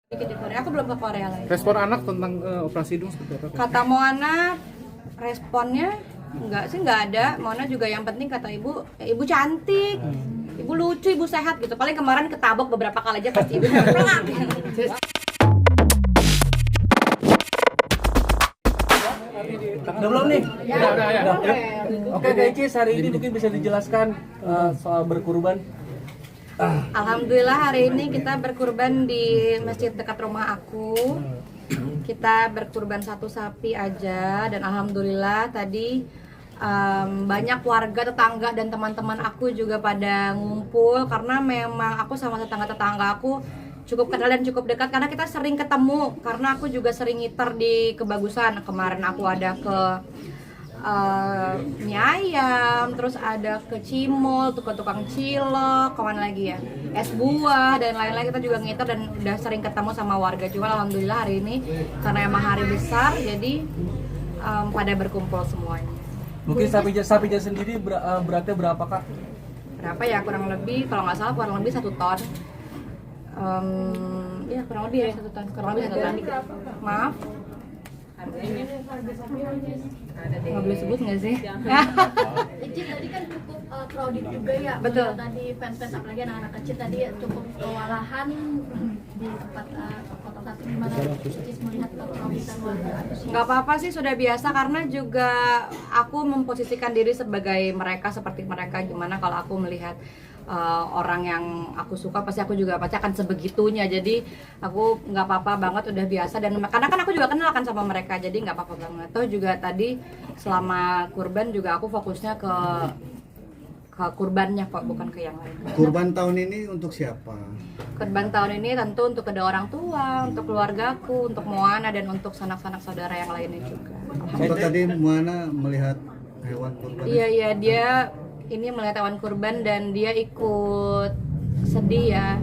Dikit di Korea. Aku belum ke Korea lagi. Respon anak tentang operasi hidung seperti apa? Kata Moana, responnya nggak ada. Moana juga yang penting kata ibu, ya, ibu cantik, ibu lucu, ibu sehat gitu. Paling kemarin ketabok beberapa kali aja pasti ibu. Udah belum nih? Ya. Oke, Kak Icis, hari ini mungkin bisa dijelaskan soal berkurban. Alhamdulillah hari ini kita berkurban di masjid dekat rumah aku. Kita berkurban 1 sapi aja dan alhamdulillah tadi banyak warga, tetangga dan teman-teman aku juga pada ngumpul karena memang aku sama tetangga-tetangga aku cukup kenal dan cukup dekat karena kita sering ketemu karena aku juga sering ngiter di Kebagusan. Kemarin aku ada ke mie ayam, terus ada ke Cimol, tukang cilok, kemana lagi ya, es buah dan lain-lain. Kita juga ngiter dan udah sering ketemu sama warga. Cuma alhamdulillah hari ini karena emang hari besar jadi pada berkumpul semuanya. Mungkin sapinya sendiri beratnya berapa, Kak? Berapa ya, kurang lebih kalau nggak salah kurang lebih 1 ton. Ya kurang lebih ya 1 ton, kurang lebih 1 ton. Maaf, nggak boleh sebut nggak sih? Ici tadi kan cukup crowded juga ya. Betul. Melihat tadi fans-fans apalagi anak-anak kecil tadi cukup kewalahan di tempat kota satu. Gimana Ici melihat crowdedan warga? Nggak apa-apa sih, sudah biasa karena juga aku memposisikan diri sebagai mereka, seperti mereka. Gimana kalau aku melihat orang yang aku suka pasti aku juga pasti akan sebegitunya, jadi aku nggak apa-apa banget, udah biasa. Dan karena kan aku juga kenal kan sama mereka, jadi nggak apa-apa banget. Toh juga tadi selama kurban juga aku fokusnya ke kurbannya kok, bukan ke yang lain. Kurban tahun ini untuk siapa? Kurban tahun ini tentu untuk kedua orang tua, untuk keluargaku, untuk Moana dan untuk sanak-sanak saudara yang lainnya juga. Sempat tadi Moana melihat hewan kurban. Iya, dia ini melihat hewan kurban dan dia ikut sedih ya.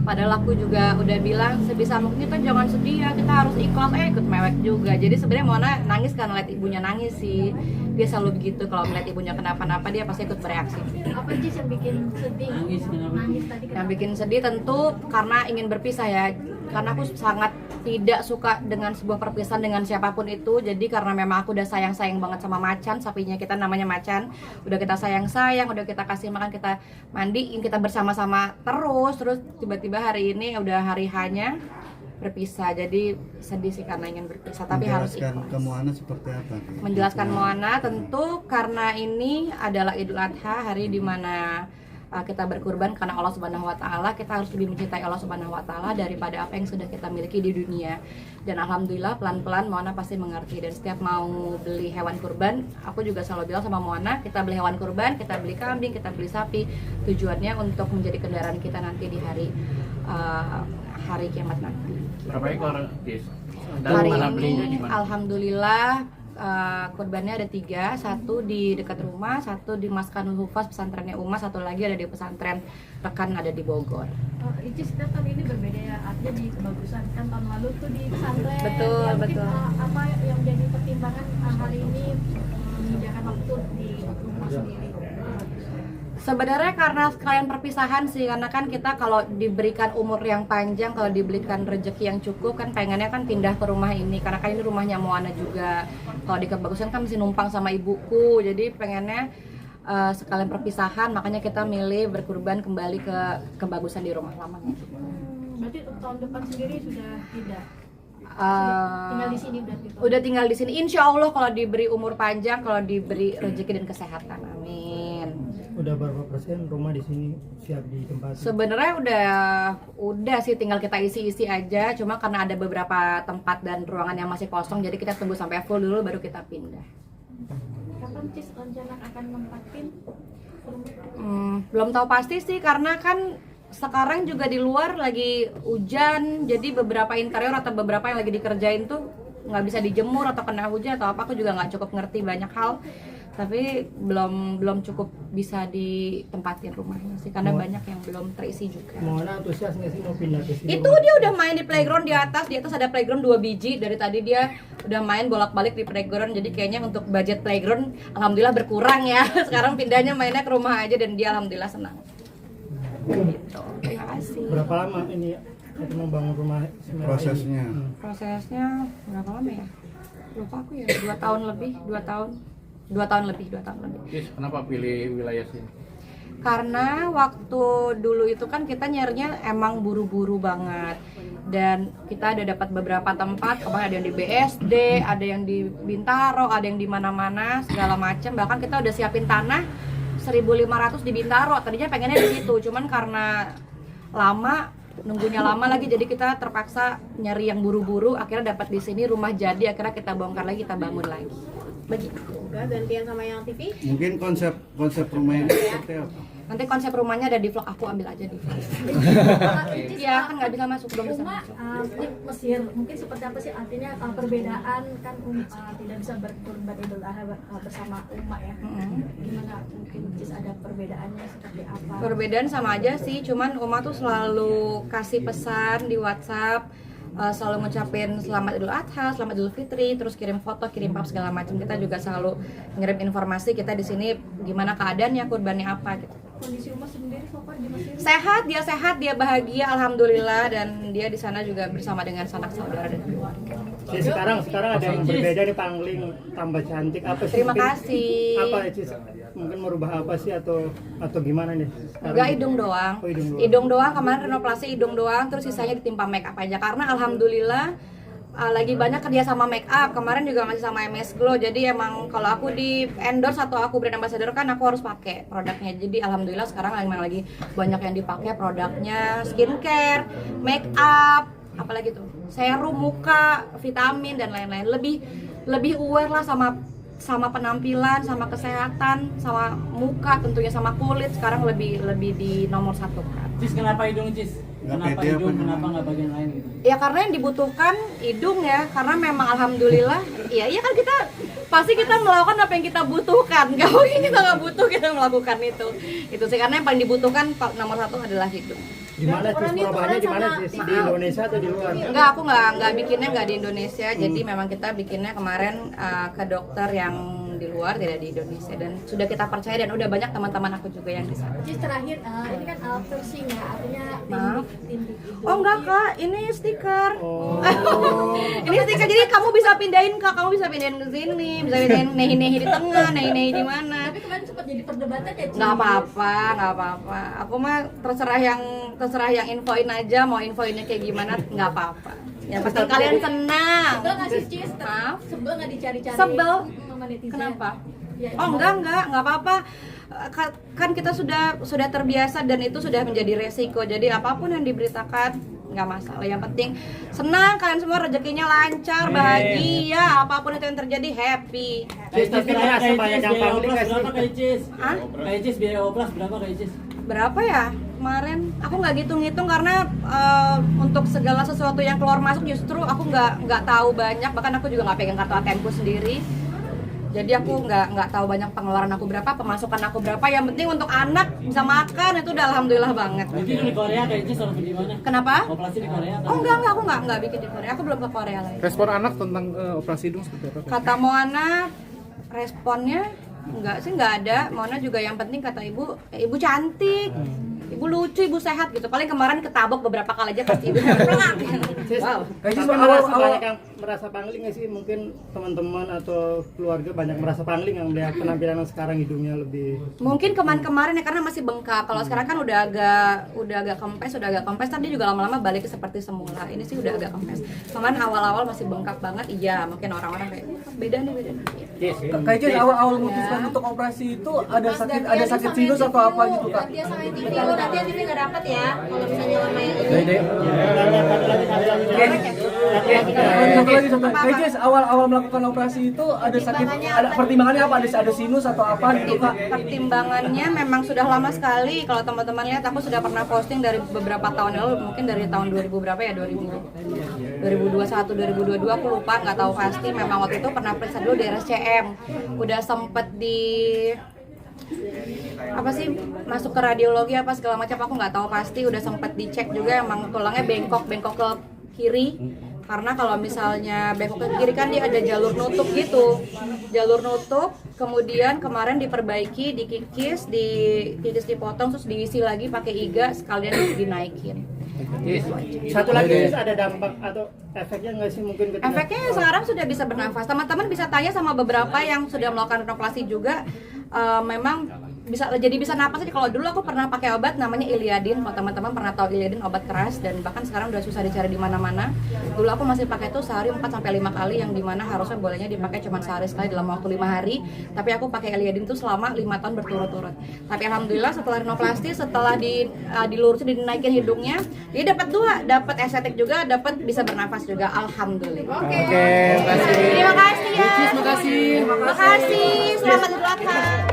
Padahal aku juga udah bilang sebisa mungkin kita jangan sedih ya, kita harus ikhlas. Ikut mewek juga. Jadi sebenarnya Mona nangis karena lihat ibunya nangis sih. Dia selalu begitu, kalau melihat ibunya kenapa-napa dia pasti ikut bereaksi. Apa Ici yang bikin sedih? Nangis tadi Yang kenapa? bikin sedih tentu karena ingin berpisah ya. Karena aku sangat tidak suka dengan sebuah perpisahan dengan siapapun itu. Jadi karena memang aku udah sayang-sayang banget sama Macan, sapinya kita namanya Macan. Udah kita sayang-sayang, udah kita kasih makan, kita mandiin, kita bersama-sama terus tiba-tiba hari ini udah hari hanya berpisah. Jadi sedih sih karena ingin berpisah, tapi harus Menjelaskan ikhlas. ke Moana seperti apa? Menjelaskan Moana tentu karena ini adalah Idul Adha, hari dimana kita berkurban karena Allah Subhanahu Wa Taala. Kita harus lebih mencintai Allah Subhanahu Wa Taala daripada apa yang sudah kita miliki di dunia. Dan alhamdulillah pelan-pelan Moana pasti mengerti. Dan setiap mau beli hewan kurban, aku juga selalu bilang sama Moana, kita beli hewan kurban, kita beli kambing, kita beli sapi, tujuannya untuk menjadi kendaraan kita nanti di hari kiamat nanti. Berapa ekor, Cis? Dan Hari mana ini belinya di mana? alhamdulillah kurbannya ada 3, 1 di dekat rumah, 1 di Maskanul Hufaz pesantrennya Uma, 1 lagi ada di pesantren rekan ada di Bogor. Ici setiap tahun ini berbeda ya, artinya di Kebagusan kan tahun lalu tuh di pesantren. Betul, Ya, mungkin, betul. apa yang jadi pertimbangan hari ini menyediakan waktu di rumah sendiri? Sebenarnya karena sekalian perpisahan sih, karena kan kita kalau diberikan umur yang panjang, kalau diberikan rezeki yang cukup kan pengennya kan pindah ke rumah ini, karena kan ini rumahnya Moana juga. Kalau di Kebagusan kan mesti numpang sama ibuku, jadi pengennya sekalian perpisahan, makanya kita milih berkurban kembali ke Kebagusan di rumah lamanya. Berarti untuk tahun depan sendiri sudah tidak tinggal di sini berarti? Udah tinggal di sini, insya Allah kalau diberi umur panjang, kalau diberi rezeki dan kesehatan, amin. Udah berapa persen rumah di sini siap ditempati? Sebenarnya udah sih, tinggal kita isi-isi aja. Cuma karena ada beberapa tempat dan ruangan yang masih kosong, jadi kita tunggu sampai full dulu baru kita pindah. Kapan Cis rencana akan nempatin rumah? Belum tahu pasti sih, karena kan sekarang juga di luar lagi hujan, jadi beberapa interior atau beberapa yang lagi dikerjain tuh nggak bisa dijemur atau kena hujan atau apa. Aku juga nggak cukup ngerti banyak hal, tapi belum cukup bisa ditempatin rumahnya sih karena banyak yang belum terisi juga. Moana antusias nggak sih mau pindah ke sini? Itu dia udah main di playground di atas ada playground 2 biji, dari tadi dia udah main bolak-balik di playground. Jadi kayaknya untuk budget playground alhamdulillah berkurang ya. Sekarang pindahnya mainnya ke rumah aja dan dia alhamdulillah senang. Gitu. Terima kasih. Berapa lama ini Itu membangun rumah semerawut prosesnya. ini. Prosesnya berapa lama ya? Lupa aku ya, 2 tahun lebih, 2 tahun. 2 tahun lebih. Cis, kenapa pilih wilayah sini? Karena waktu dulu itu kan kita nyarinya emang buru-buru banget. Dan kita ada dapat beberapa tempat, kemarin ada yang di BSD, ada yang di Bintaro, ada yang di mana-mana, segala macam. Bahkan kita udah siapin tanah 1.500 di Bintaro. Tadinya pengennya di situ, cuman karena nunggunya lama lagi, jadi kita terpaksa nyari yang buru-buru. Akhirnya dapat di sini, rumah jadi. Akhirnya kita bongkar lagi, kita bangun lagi. Begitu. Enggak, gantian sama yang TV. Mungkin konsep rumah ini seperti apa? Nanti konsep rumahnya ada di vlog, aku ambil aja di vlog. Iya, kan nggak bisa masuk, belum bisa Uma masuk. di Mesir mungkin seperti apa sih artinya perbedaan kan tidak bisa berkurban Idul Adha bersama Uma ya. Gimana mungkin Cis ada perbedaannya seperti apa? Perbedaan sama aja sih, cuman Uma tuh selalu kasih pesan di WhatsApp, selalu ngucapin selamat Idul Adha, selamat Idul Fitri, terus kirim foto, kirim pap segala macam. Kita juga selalu ngirim informasi kita di sini gimana keadaannya, kurbannya apa gitu. Kondisi Uma sendiri so far di Mesir? Sehat, dia bahagia, alhamdulillah, dan dia di sana juga bersama dengan sanak saudara dan keluarga. Cis, sekarang ada yang berbeda nih, pangling tambah cantik apa sih? Terima Mungkin kasih. Apa ya, Cis? Mungkin merubah apa sih atau gimana nih? Sekarang? Enggak, hidung doang. Oh, hidung doang. Hidung doang, kemarin renovasi hidung doang, terus sisanya ditimpa make up aja. Karena alhamdulillah lagi banyak kerja sama make up. Kemarin juga masih sama MS Glow. Jadi emang kalau aku di endorse atau aku brand ambassador kan aku harus pakai produknya. Jadi alhamdulillah sekarang emang lagi banyak yang dipakai produknya, skincare, make up, apalagi tuh serum muka, vitamin dan lain-lain. Lebih aware lah sama penampilan, sama kesehatan, sama muka, tentunya sama kulit. Sekarang lebih di nomor 1 kan. Cis, kenapa hidung, Cis? Nggak Kenapa pede apa hidung? gimana? Kenapa nggak bagian lain gitu? Ya karena yang dibutuhkan hidung ya, karena memang alhamdulillah, iya kan pasti kita melakukan apa yang kita butuhkan. Gak mungkin kita nggak butuh kita melakukan itu sih, karena yang paling dibutuhkan nomor 1 adalah hidung. Gimana Cis, perubahannya gimana Cis? Di Indonesia atau di luar? Enggak, aku nggak bikinnya nggak di Indonesia, jadi memang kita bikinnya kemarin ke dokter yang di luar, tidak di Indonesia, dan sudah kita percaya dan udah banyak teman-teman aku juga yang di sana. Cis terakhir ini kan piercing ya, artinya Maaf. tindik hidung. Oh enggak kak, ini stiker. Oh. Ini stiker, jadi kamu bisa pindahin kak, kamu bisa pindahin ke sini, bisa pindahin nehi-nehi di tengah, nehi-nehi di mana. Tapi kemarin sempat jadi perdebatan ya Cis. Nggak apa-apa. Aku mah terserah yang infoin aja, mau infoinnya kayak gimana nggak apa-apa. Yang penting kalian senang. Sebel nggak sih Cis? Maaf. Sebel nggak dicari-cari? Sebel. Sama netizen? Kenapa? Ya, Oh enggak apa-apa. Kan kita sudah terbiasa dan itu sudah menjadi resiko. Jadi apapun yang diberitakan nggak masalah. Yang penting senang, kalian semua rezekinya lancar, bahagia, apapun itu yang terjadi happy. Cis, tapi merasa banyak yang pangling nggak sih? Berapa kayak Cis? Hah? Kayak Cis, biaya oplas berapa kayak Cis? Berapa ya kemarin? Aku nggak ngitung-ngitung karena untuk segala sesuatu yang keluar masuk justru aku nggak tahu banyak. Bahkan aku juga nggak pegang kartu ATM-ku sendiri. Jadi aku nggak tahu banyak pengeluaran aku berapa, pemasukan aku berapa. Yang penting untuk anak bisa makan itu udah alhamdulillah banget. Nanti di Korea kayak Cis atau di mana? Kenapa? Operasi di Korea atau? Oh enggak, aku nggak bikin di Korea. Aku belum ke Korea lagi. Respon anak tentang operasi hidung seperti apa? Kata Moana, responnya nggak ada. Moana juga yang penting kata ibu cantik, ibu lucu, ibu sehat gitu. Paling kemarin ketabok beberapa kali aja pasti ibu pelak. Cis, Wow. tapi Cis, merasa awal- banyak yang merasa pangling nggak sih? Mungkin teman-teman atau keluarga banyak merasa pangling yang melihat penampilan yang sekarang hidungnya lebih. Mungkin kemarin ya karena masih bengkak. Kalau sekarang kan udah agak kempes, tadi juga lama-lama balik seperti semula. Ini sih udah agak kempes. Kemarin awal-awal masih bengkak banget. Iya, mungkin orang-orang kayak beda nih. Kayak Cis, awal memutuskan untuk operasi itu ada sakit sinus atau apa gitu kak? Gantian sama yang TV. Oh, gantian TV nggak dapet ya. Kalau misalnya lama yang Satu lagi. Kayak Cis, awal melakukan operasi itu ada sakit, ada pertimbangannya apa? Ada sinus atau apa gitu kak? Pertimbangannya memang sudah lama sekali. Kalau teman-teman lihat, aku sudah pernah posting dari beberapa tahun lalu, mungkin dari tahun 2000 berapa ya, 2021, 2022 aku lupa, nggak tahu pasti. Memang waktu itu pernah periksa dulu di RSCM, udah sempet di apa sih masuk ke radiologi apa segala macam, aku nggak tahu pasti. Udah sempet dicek juga, emang tulangnya bengkok ke kiri. Karena kalau misalnya bengkok ke kiri kan dia ada jalur nutup gitu, kemudian kemarin diperbaiki, dikikis dipotong, terus diisi lagi pakai iga, sekalian dinaikin. Satu lagi Cis, ada dampak atau efeknya nggak sih mungkin ketika Efeknya sekarang sudah bisa bernafas. Teman-teman bisa tanya sama beberapa yang sudah melakukan renoplasi juga. Memang bisa napas aja. Kalau dulu aku pernah pakai obat namanya Iliadin. Kalau teman-teman pernah tahu Iliadin, obat keras, dan bahkan sekarang udah susah dicari di mana-mana. Dulu aku masih pakai itu sehari 4 sampai 5 kali, yang dimana harusnya bolehnya dipakai cuma sehari sekali dalam waktu 5 hari. Tapi aku pakai Iliadin itu selama 5 tahun berturut-turut. Tapi alhamdulillah setelah rinoplasti, setelah dilurusin, dinaikin hidungnya, dia dapat 2, dapat estetik juga, dapat bisa bernafas juga. Alhamdulillah. Oke, terima kasih. Terima kasih ya. Terima kasih. Terima kasih. Selamat Idul Adha.